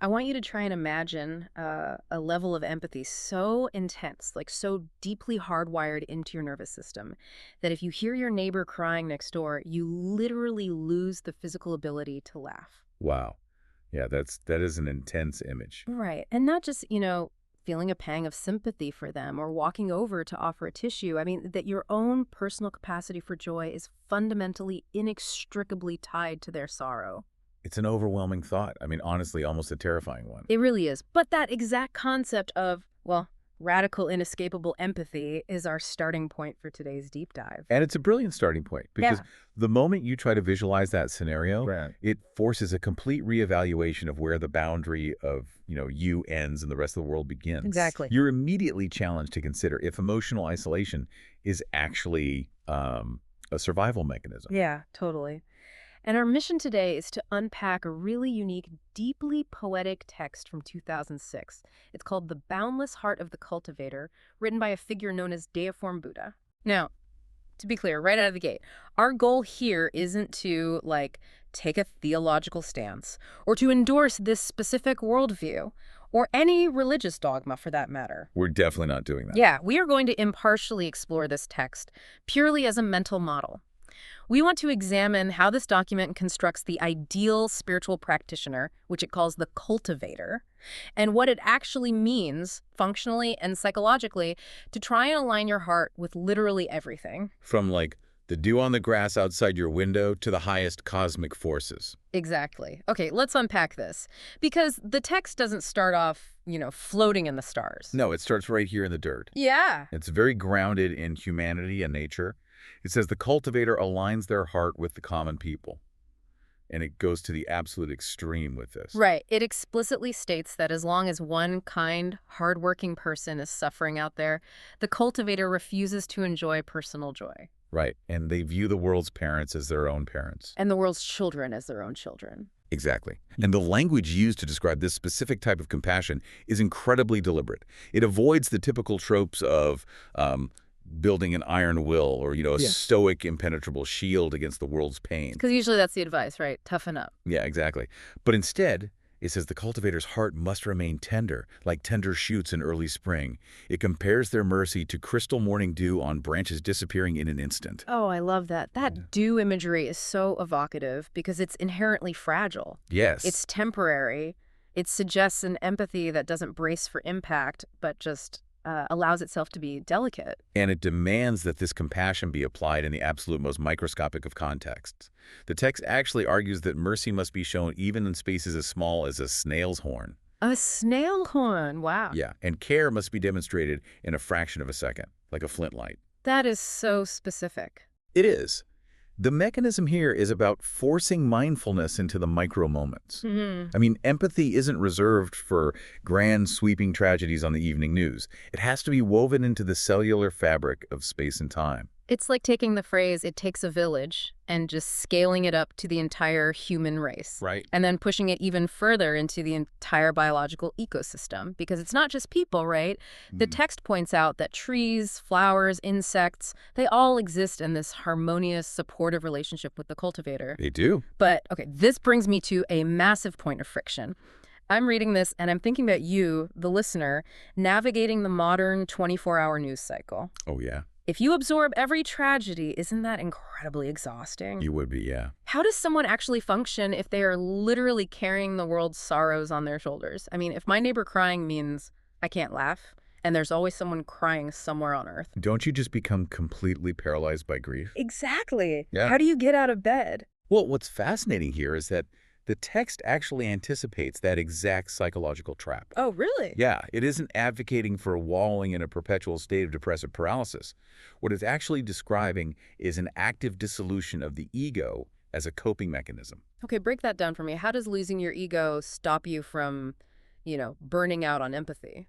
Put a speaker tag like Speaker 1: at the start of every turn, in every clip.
Speaker 1: I want you to try and imagine a level of empathy so intense, like so deeply hardwired into your nervous system, that if you hear your neighbor crying next door, you literally lose the physical ability to laugh.
Speaker 2: Wow. Yeah, that is an intense image.
Speaker 1: Right. And not just, feeling a pang of sympathy for them or walking over to offer a tissue. I mean, that your own personal capacity for joy is fundamentally, inextricably tied to their sorrow.
Speaker 2: It's an overwhelming thought. I mean, honestly, almost a terrifying one.
Speaker 1: It really is. But that exact concept of, well, radical, inescapable empathy is our starting point for today's deep dive.
Speaker 2: And it's a brilliant starting point because
Speaker 1: Yeah.
Speaker 2: the moment you try to visualize that scenario,
Speaker 3: Right.
Speaker 2: it forces a complete reevaluation of where the boundary of, you ends and the rest of the world begins.
Speaker 1: Exactly.
Speaker 2: You're immediately challenged to consider if emotional isolation is actually a survival mechanism.
Speaker 1: Yeah, totally. And our mission today is to unpack a really unique, deeply poetic text from 2006. It's called The Boundless Heart of the Cultivator, written by a figure known as Deiform Buddha. Now, to be clear, right out of the gate, our goal here isn't to, take a theological stance or to endorse this specific worldview or any religious dogma for that matter.
Speaker 2: We're definitely not doing that.
Speaker 1: Yeah, we are going to impartially explore this text purely as a mental model. We want to examine how this document constructs the ideal spiritual practitioner, which it calls the cultivator, and what it actually means, functionally and psychologically, to try and align your heart with literally everything.
Speaker 2: From the dew on the grass outside your window to the highest cosmic forces.
Speaker 1: Exactly. Okay, let's unpack this. Because the text doesn't start off, floating in the stars.
Speaker 2: No, it starts right here in the dirt.
Speaker 1: Yeah.
Speaker 2: It's very grounded in humanity and nature. It says the cultivator aligns their heart with the common people. And it goes to the absolute extreme with this.
Speaker 1: Right. It explicitly states that as long as one kind, hardworking person is suffering out there, the cultivator refuses to enjoy personal joy.
Speaker 2: Right. And they view the world's parents as their own parents.
Speaker 1: And the world's children as their own children.
Speaker 2: Exactly. And the language used to describe this specific type of compassion is incredibly deliberate. It avoids the typical tropes of building an iron will or, a
Speaker 3: Yeah.
Speaker 2: stoic, impenetrable shield against the world's pain.
Speaker 1: Because usually that's the advice, right? Toughen up.
Speaker 2: Yeah, exactly. But instead, it says the cultivator's heart must remain tender, like tender shoots in early spring. It compares their mercy to crystal morning dew on branches disappearing in an instant.
Speaker 1: Oh, I love that. That dew imagery is so evocative because it's inherently fragile.
Speaker 2: Yes.
Speaker 1: It's temporary. It suggests an empathy that doesn't brace for impact, but just allows itself to be delicate.
Speaker 2: And it demands that this compassion be applied in the absolute most microscopic of contexts. The text actually argues that mercy must be shown even in spaces as small as a snail's horn.
Speaker 1: A snail horn. Wow.
Speaker 2: Yeah, and care must be demonstrated in a fraction of a second, like a flint light.
Speaker 1: That is so specific.
Speaker 2: It is. The mechanism here is about forcing mindfulness into the micro moments.
Speaker 1: Mm-hmm.
Speaker 2: I mean, empathy isn't reserved for grand, sweeping tragedies on the evening news. It has to be woven into the cellular fabric of space and time.
Speaker 1: It's like taking the phrase, "it takes a village," and just scaling it up to the entire human race.
Speaker 2: Right.
Speaker 1: And then pushing it even further into the entire biological ecosystem. Because it's not just people, right? The text points out that trees, flowers, insects, they all exist in this harmonious, supportive relationship with the cultivator.
Speaker 2: They do.
Speaker 1: But, okay, this brings me to a massive point of friction. I'm reading this and I'm thinking about you, the listener, navigating the modern 24-hour news cycle.
Speaker 2: Oh, yeah.
Speaker 1: If you absorb every tragedy, isn't that incredibly exhausting?
Speaker 2: You would be, yeah.
Speaker 1: How does someone actually function if they are literally carrying the world's sorrows on their shoulders? I mean, if my neighbor crying means I can't laugh, and there's always someone crying somewhere on earth.
Speaker 2: Don't you just become completely paralyzed by grief?
Speaker 1: Exactly.
Speaker 2: Yeah.
Speaker 1: How do you get out of bed?
Speaker 2: Well, what's fascinating here is that the text actually anticipates that exact psychological trap.
Speaker 1: Oh, really?
Speaker 2: Yeah, it isn't advocating for wallowing in a perpetual state of depressive paralysis. What it's actually describing is an active dissolution of the ego as a coping mechanism.
Speaker 1: Okay, break that down for me. How does losing your ego stop you from, burning out on empathy?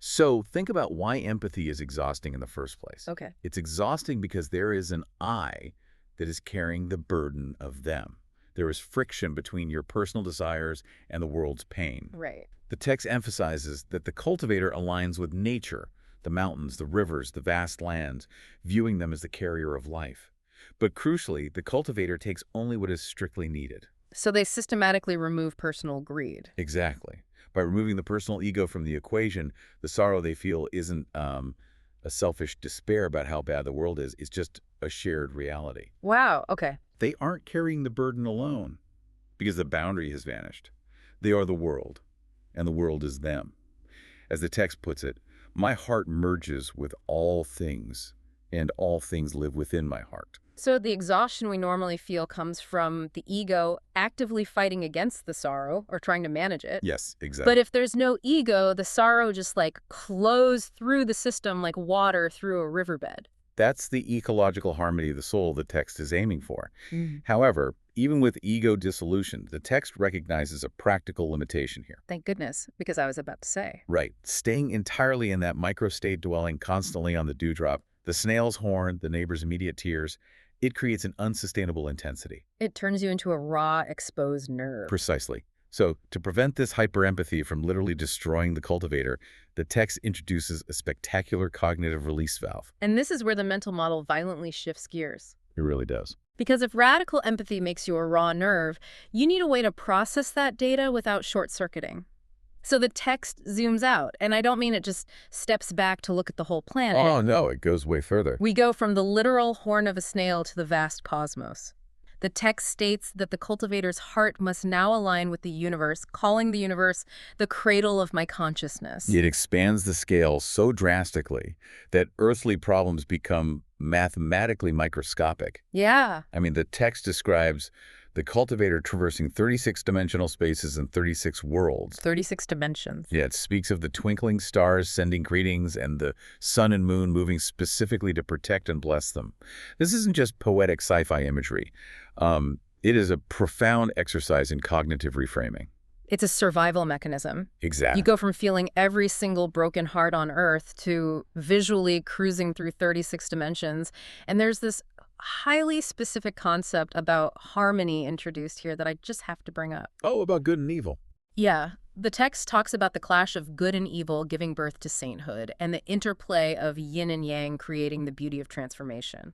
Speaker 2: So think about why empathy is exhausting in the first place.
Speaker 1: Okay.
Speaker 2: It's exhausting because there is an I that is carrying the burden of them. There is friction between your personal desires and the world's pain.
Speaker 1: Right.
Speaker 2: The text emphasizes that the cultivator aligns with nature, the mountains, the rivers, the vast lands, viewing them as the carrier of life. But crucially, the cultivator takes only what is strictly needed.
Speaker 1: So they systematically remove personal greed.
Speaker 2: Exactly. By removing the personal ego from the equation, the sorrow they feel isn't a selfish despair about how bad the world is. It's just a shared reality.
Speaker 1: Wow, okay.
Speaker 2: They aren't carrying the burden alone because the boundary has vanished. They are the world, and the world is them. As the text puts it, my heart merges with all things, and all things live within my heart.
Speaker 1: So the exhaustion we normally feel comes from the ego actively fighting against the sorrow or trying to manage it.
Speaker 2: Yes, exactly.
Speaker 1: But if there's no ego, the sorrow just like flows through the system like water through a riverbed.
Speaker 2: That's the ecological harmony of the soul the text is aiming for.
Speaker 1: Mm.
Speaker 2: However, even with ego dissolution, the text recognizes a practical limitation here.
Speaker 1: Thank goodness, because I was about to say.
Speaker 2: Right. Staying entirely in that microstate dwelling constantly on the dewdrop, the snail's horn, the neighbor's immediate tears, it creates an unsustainable intensity.
Speaker 1: It turns you into a raw, exposed nerve.
Speaker 2: Precisely. So, to prevent this hyperempathy from literally destroying the cultivator, the text introduces a spectacular cognitive release valve.
Speaker 1: And this is where the mental model violently shifts gears.
Speaker 2: It really does.
Speaker 1: Because if radical empathy makes you a raw nerve, you need a way to process that data without short-circuiting. So the text zooms out, and I don't mean it just steps back to look at the whole planet.
Speaker 2: Oh, no, it goes way further.
Speaker 1: We go from the literal horn of a snail to the vast cosmos. The text states that the cultivator's heart must now align with the universe, calling the universe the cradle of my consciousness.
Speaker 2: It expands the scale so drastically that earthly problems become mathematically microscopic.
Speaker 1: Yeah.
Speaker 2: I mean, the text describes the cultivator traversing 36-dimensional spaces and 36 worlds.
Speaker 1: 36 dimensions.
Speaker 2: Yeah, it speaks of the twinkling stars sending greetings and the sun and moon moving specifically to protect and bless them. This isn't just poetic sci-fi imagery. It is a profound exercise in cognitive reframing.
Speaker 1: It's a survival mechanism.
Speaker 2: Exactly.
Speaker 1: You go from feeling every single broken heart on Earth to visually cruising through 36 dimensions. And there's this highly specific concept about harmony introduced here that I just have to bring up.
Speaker 2: Oh, about good and evil.
Speaker 1: Yeah, the text talks about the clash of good and evil giving birth to sainthood and the interplay of yin and yang creating the beauty of transformation.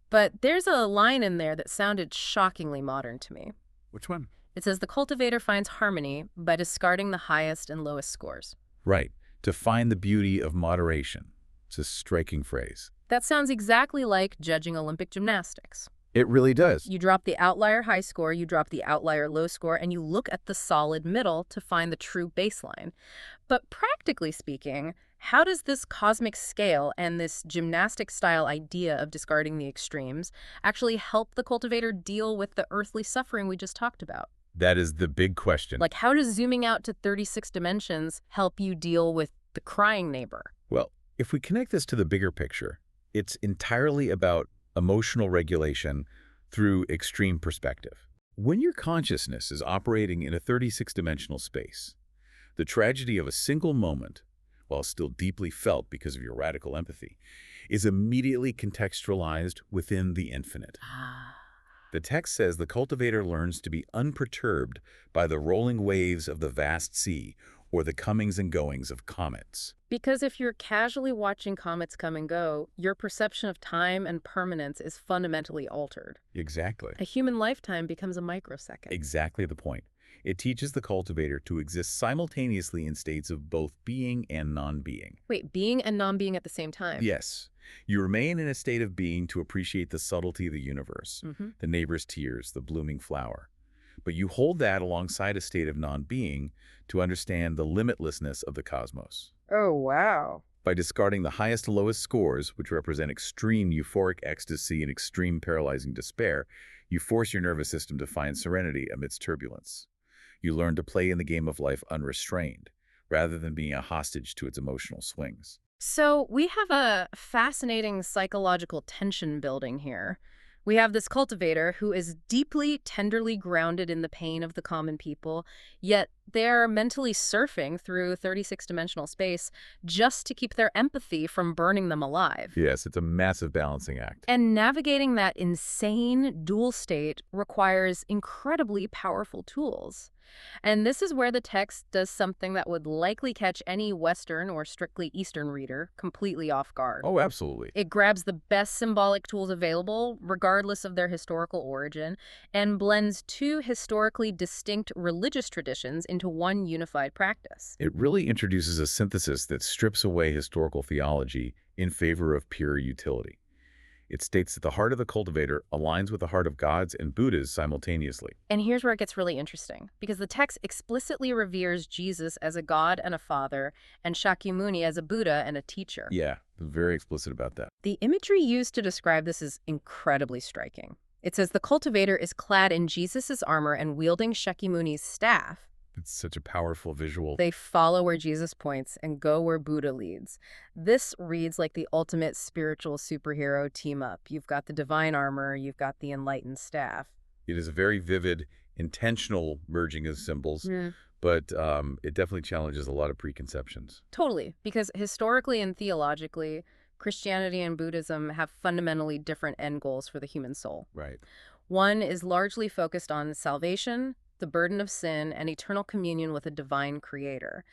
Speaker 1: But there's a line in there that sounded shockingly modern to me.
Speaker 2: Which one?
Speaker 1: It says the cultivator finds harmony by discarding the highest and lowest scores.
Speaker 2: Right. To find the beauty of moderation. It's a striking phrase.
Speaker 1: That sounds exactly like judging Olympic gymnastics.
Speaker 2: It really does.
Speaker 1: You drop the outlier high score, you drop the outlier low score, and you look at the solid middle to find the true baseline. But practically speaking, how does this cosmic scale and this gymnastic-style idea of discarding the extremes actually help the cultivator deal with the earthly suffering we just talked about?
Speaker 2: That is the big question.
Speaker 1: Like, how does zooming out to 36 dimensions help you deal with the crying neighbor?
Speaker 2: Well, if we connect this to the bigger picture, it's entirely about emotional regulation through extreme perspective. When your consciousness is operating in a 36-dimensional space, the tragedy of a single moment, while still deeply felt because of your radical empathy, is immediately contextualized within the infinite. The text says the cultivator learns to be unperturbed by the rolling waves of the vast sea or the comings and goings of comets.
Speaker 1: Because if you're casually watching comets come and go, your perception of time and permanence is fundamentally altered.
Speaker 2: Exactly.
Speaker 1: A human lifetime becomes a microsecond.
Speaker 2: Exactly the point. It teaches the cultivator to exist simultaneously in states of both being and non-being.
Speaker 1: Wait, being and non-being at the same time?
Speaker 2: Yes. You remain in a state of being to appreciate the subtlety of the universe, the neighbor's tears, the blooming flower. But you hold that alongside a state of non-being to understand the limitlessness of the cosmos.
Speaker 1: Oh, wow.
Speaker 2: By discarding the highest and lowest scores, which represent extreme euphoric ecstasy and extreme paralyzing despair, you force your nervous system to find serenity amidst turbulence. You learn to play in the game of life unrestrained, rather than being a hostage to its emotional swings.
Speaker 1: So we have a fascinating psychological tension building here. We have this cultivator who is deeply, tenderly grounded in the pain of the common people, yet they're mentally surfing through 36-dimensional space just to keep their empathy from burning them alive.
Speaker 2: Yes, it's a massive balancing act.
Speaker 1: And navigating that insane dual state requires incredibly powerful tools. And this is where the text does something that would likely catch any Western or strictly Eastern reader completely off guard.
Speaker 2: Oh, absolutely.
Speaker 1: It grabs the best symbolic tools available, regardless of their historical origin, and blends two historically distinct religious traditions into one unified practice.
Speaker 2: It really introduces a synthesis that strips away historical theology in favor of pure utility. It states that the heart of the cultivator aligns with the heart of gods and Buddhas simultaneously.
Speaker 1: And here's where it gets really interesting, because the text explicitly reveres Jesus as a god and a father, and Shakyamuni as a Buddha and a teacher.
Speaker 2: Yeah, very explicit about that.
Speaker 1: The imagery used to describe this is incredibly striking. It says the cultivator is clad in Jesus' armor and wielding Shakyamuni's staff.
Speaker 2: It's such a powerful visual.
Speaker 1: They follow where Jesus points and go where Buddha leads. This reads like the ultimate spiritual superhero team-up. You've got the divine armor, you've got the enlightened staff.
Speaker 2: It is a very vivid, intentional merging of symbols, but it definitely challenges a lot of preconceptions.
Speaker 1: Totally, because historically and theologically, Christianity and Buddhism have fundamentally different end goals for the human soul.
Speaker 2: Right.
Speaker 1: One is largely focused on salvation, the burden of sin, and eternal communion with a divine creator.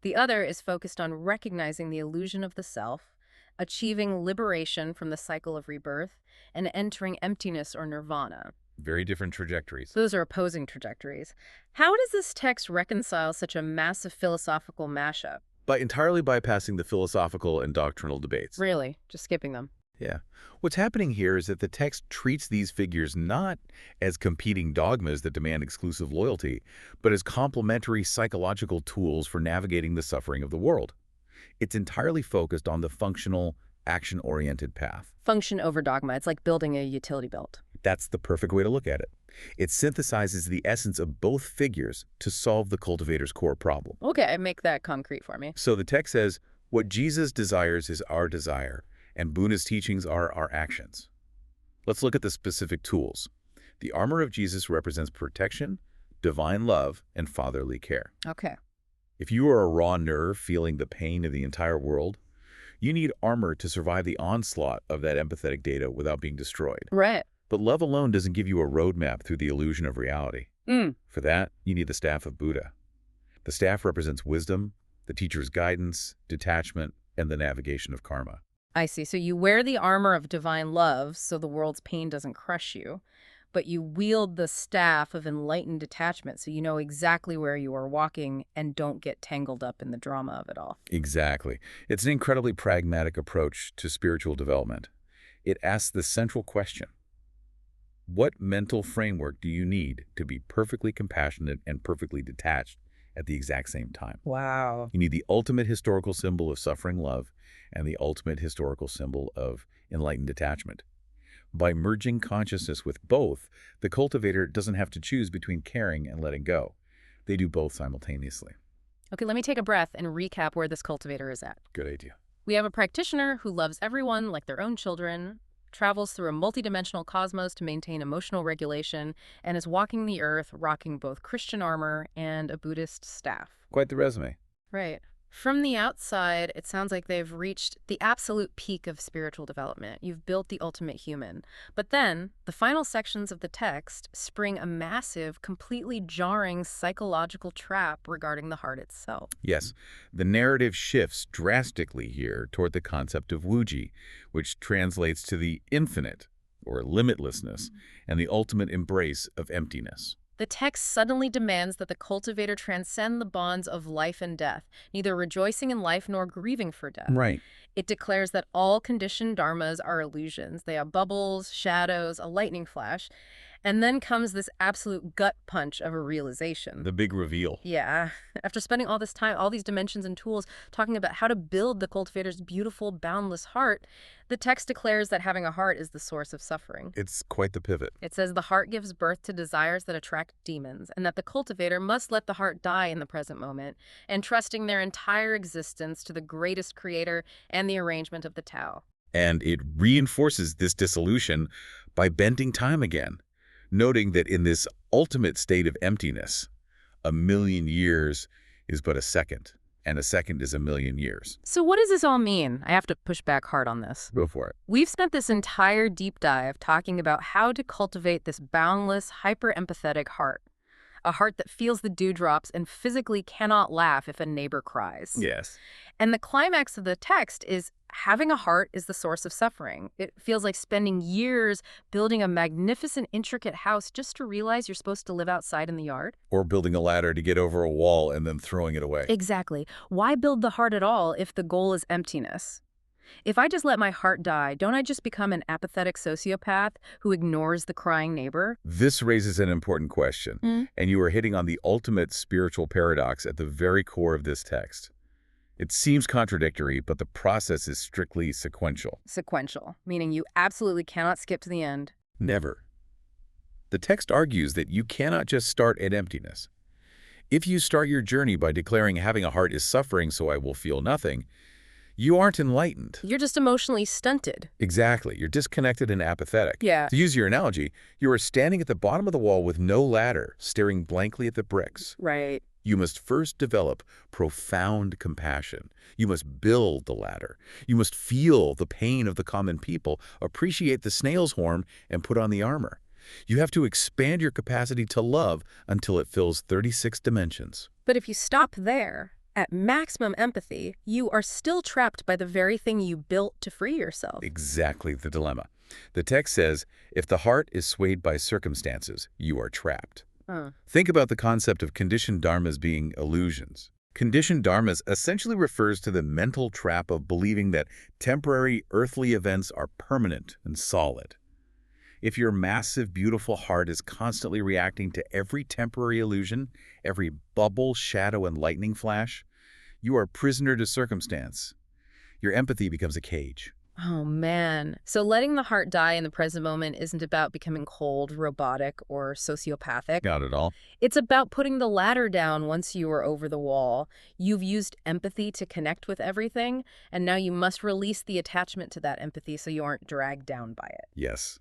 Speaker 1: The other is focused on recognizing the illusion of the self, achieving liberation from the cycle of rebirth, and entering emptiness or nirvana.
Speaker 2: Very different trajectories.
Speaker 1: Those are opposing trajectories. How does this text reconcile such a massive philosophical mashup?
Speaker 2: By entirely bypassing the philosophical and doctrinal debates.
Speaker 1: Really, just skipping them.
Speaker 2: Yeah. What's happening here is that the text treats these figures not as competing dogmas that demand exclusive loyalty, but as complementary psychological tools for navigating the suffering of the world. It's entirely focused on the functional, action-oriented path.
Speaker 1: Function over dogma. It's like building a utility belt.
Speaker 2: That's the perfect way to look at it. It synthesizes the essence of both figures to solve the cultivator's core problem.
Speaker 1: Okay, make that concrete for me.
Speaker 2: So the text says, what Jesus desires is our desire, and Buddha's teachings are our actions. Let's look at the specific tools. The armor of Jesus represents protection, divine love, and fatherly care.
Speaker 1: Okay.
Speaker 2: If you are a raw nerve feeling the pain of the entire world, you need armor to survive the onslaught of that empathetic data without being destroyed.
Speaker 1: Right.
Speaker 2: But love alone doesn't give you a roadmap through the illusion of reality. For that, you need the staff of Buddha. The staff represents wisdom, the teacher's guidance, detachment, and the navigation of karma.
Speaker 1: I see. So you wear the armor of divine love so the world's pain doesn't crush you, but you wield the staff of enlightened detachment so you know exactly where you are walking and don't get tangled up in the drama of it all.
Speaker 2: Exactly. It's an incredibly pragmatic approach to spiritual development. It asks the central question: what mental framework do you need to be perfectly compassionate and perfectly detached at the exact same time?
Speaker 1: Wow.
Speaker 2: You need the ultimate historical symbol of suffering love and the ultimate historical symbol of enlightened detachment. By merging consciousness with both, the cultivator doesn't have to choose between caring and letting go. They do both simultaneously.
Speaker 1: Okay, let me take a breath and recap where this cultivator is at.
Speaker 2: Good idea.
Speaker 1: We have a practitioner who loves everyone like their own children, travels through a multidimensional cosmos to maintain emotional regulation, and is walking the earth rocking both Christian armor and a Buddhist staff.
Speaker 2: Quite the resume.
Speaker 1: Right. From the outside, it sounds like they've reached the absolute peak of spiritual development. You've built the ultimate human. But then, the final sections of the text spring a massive, completely jarring psychological trap regarding the heart itself.
Speaker 2: Yes, the narrative shifts drastically here toward the concept of wuji, which translates to the infinite, or limitlessness, and the ultimate embrace of emptiness.
Speaker 1: The text suddenly demands that the cultivator transcend the bonds of life and death, neither rejoicing in life nor grieving for death.
Speaker 2: Right.
Speaker 1: It declares that all conditioned dharmas are illusions. They are bubbles, shadows, a lightning flash. And then comes this absolute gut punch of a realization.
Speaker 2: The big reveal.
Speaker 1: Yeah. After spending all this time, all these dimensions and tools, talking about how to build the cultivator's beautiful, boundless heart, the text declares that having a heart is the source of suffering.
Speaker 2: It's quite the pivot.
Speaker 1: It says the heart gives birth to desires that attract demons, and that the cultivator must let the heart die in the present moment, entrusting their entire existence to the greatest creator and the arrangement of the Tao.
Speaker 2: And it reinforces this dissolution by bending time again, noting that in this ultimate state of emptiness, 1,000,000 years is but a second, and a second is 1,000,000 years.
Speaker 1: So what does this all mean? I have to push back hard on this.
Speaker 2: Go for it.
Speaker 1: We've spent this entire deep dive talking about how to cultivate this boundless, hyper-empathetic heart. A heart that feels the dewdrops and physically cannot laugh if a neighbor cries.
Speaker 2: Yes.
Speaker 1: And the climax of the text is having a heart is the source of suffering. It feels like spending years building a magnificent, intricate house just to realize you're supposed to live outside in the yard.
Speaker 2: Or building a ladder to get over a wall and then throwing it away.
Speaker 1: Exactly. Why build the heart at all if the goal is emptiness? If I just let my heart die, don't I just become an apathetic sociopath who ignores the crying neighbor?
Speaker 2: This raises an important question, and you are hitting on the ultimate spiritual paradox at the very core of this text. It seems contradictory, but the process is strictly sequential.
Speaker 1: Sequential, meaning you absolutely cannot skip to the end.
Speaker 2: Never. The text argues that you cannot just start at emptiness. If you start your journey by declaring having a heart is suffering so I will feel nothing, you aren't enlightened.
Speaker 1: You're just emotionally stunted.
Speaker 2: Exactly. You're disconnected and apathetic.
Speaker 1: Yeah.
Speaker 2: To use your analogy, you are standing at the bottom of the wall with no ladder, staring blankly at the bricks.
Speaker 1: Right.
Speaker 2: You must first develop profound compassion. You must build the ladder. You must feel the pain of the common people, appreciate the snail's horn, and put on the armor. You have to expand your capacity to love until it fills 36 dimensions.
Speaker 1: But if you stop there, at maximum empathy, you are still trapped by the very thing you built to free yourself.
Speaker 2: Exactly the dilemma. The text says, if the heart is swayed by circumstances, you are trapped. Think about the concept of conditioned dharmas being illusions. Conditioned dharmas essentially refers to the mental trap of believing that temporary earthly events are permanent and solid. If your massive, beautiful heart is constantly reacting to every temporary illusion, every bubble, shadow, and lightning flash, you are prisoner to circumstance. Your empathy becomes a cage.
Speaker 1: Oh, man. So letting the heart die in the present moment isn't about becoming cold, robotic, or sociopathic.
Speaker 2: Not at all.
Speaker 1: It's about putting the ladder down once you are over the wall. You've used empathy to connect with everything, and now you must release the attachment to that empathy so you aren't dragged down by it.
Speaker 2: Yes.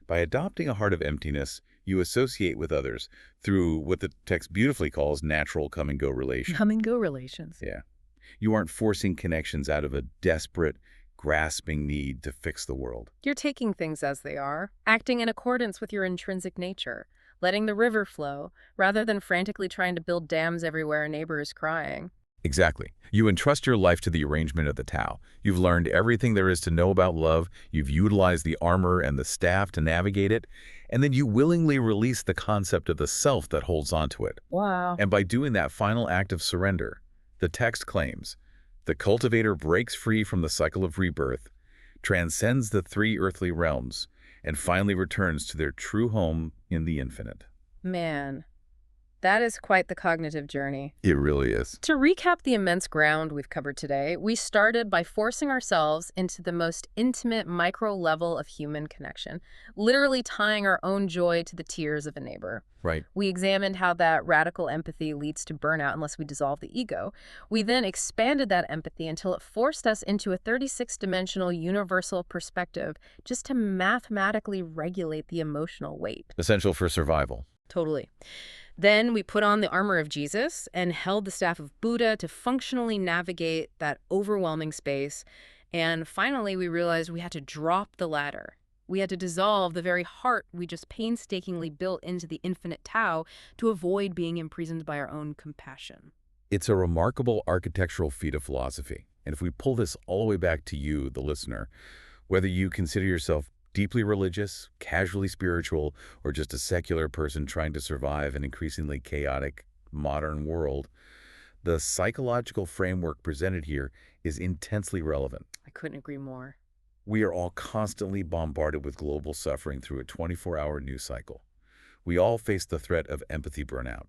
Speaker 2: By adopting a heart of emptiness, you associate with others through what the text beautifully calls natural come-and-go relations.
Speaker 1: Come-and-go relations.
Speaker 2: Yeah. You aren't forcing connections out of a desperate, grasping need to fix the world.
Speaker 1: You're taking things as they are, acting in accordance with your intrinsic nature, letting the river flow, rather than frantically trying to build dams everywhere a neighbor is crying.
Speaker 2: Exactly. You entrust your life to the arrangement of the Tao. You've learned everything there is to know about love, you've utilized the armor and the staff to navigate it, and then you willingly release the concept of the self that holds onto it.
Speaker 1: Wow.
Speaker 2: And by doing that final act of surrender, the text claims, the cultivator breaks free from the cycle of rebirth, transcends the three earthly realms, and finally returns to their true home in the infinite.
Speaker 1: Man, that is quite the cognitive journey.
Speaker 2: It really is.
Speaker 1: To recap the immense ground we've covered today, we started by forcing ourselves into the most intimate micro level of human connection, literally tying our own joy to the tears of a neighbor.
Speaker 2: Right.
Speaker 1: We examined how that radical empathy leads to burnout unless we dissolve the ego. We then expanded that empathy until it forced us into a 36-dimensional universal perspective just to mathematically regulate the emotional weight.
Speaker 2: Essential for survival.
Speaker 1: Totally. Then we put on the armor of Jesus and held the staff of Buddha to functionally navigate that overwhelming space. And finally, we realized we had to drop the ladder. We had to dissolve the very heart we just painstakingly built into the infinite Tao to avoid being imprisoned by our own compassion.
Speaker 2: It's a remarkable architectural feat of philosophy. And if we pull this all the way back to you, the listener, whether you consider yourself deeply religious, casually spiritual, or just a secular person trying to survive an increasingly chaotic modern world, the psychological framework presented here is intensely relevant.
Speaker 1: I couldn't agree more.
Speaker 2: We are all constantly bombarded with global suffering through a 24-hour news cycle. We all face the threat of empathy burnout.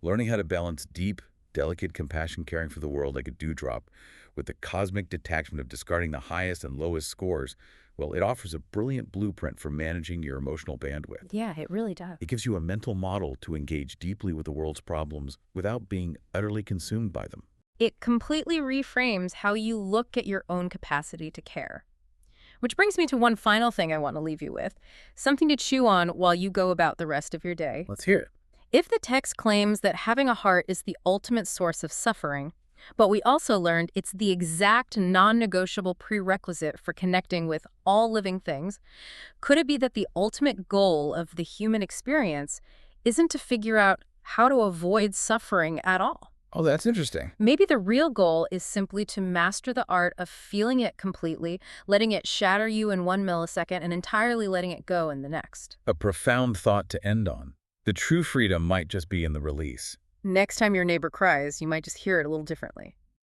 Speaker 2: Learning how to balance deep, delicate compassion caring for the world like a dewdrop with the cosmic detachment of discarding the highest and lowest scores, well, it offers a brilliant blueprint for managing your emotional bandwidth.
Speaker 1: Yeah, it really does.
Speaker 2: It gives you a mental model to engage deeply with the world's problems without being utterly consumed by them.
Speaker 1: It completely reframes how you look at your own capacity to care. Which brings me to one final thing I want to leave you with, something to chew on while you go about the rest of your day.
Speaker 2: Let's hear it.
Speaker 1: If the text claims that having a heart is the ultimate source of suffering, but we also learned it's the exact non-negotiable prerequisite for connecting with all living things, could it be that the ultimate goal of the human experience isn't to figure out how to avoid suffering at all.
Speaker 2: Oh, that's interesting.
Speaker 1: Maybe the real goal is simply to master the art of feeling it completely, letting it shatter you in 1 millisecond and entirely letting it go in the next.
Speaker 2: A profound thought to end on. The true freedom might just be in the release.
Speaker 1: Next time your neighbor cries, you might just hear it a little differently.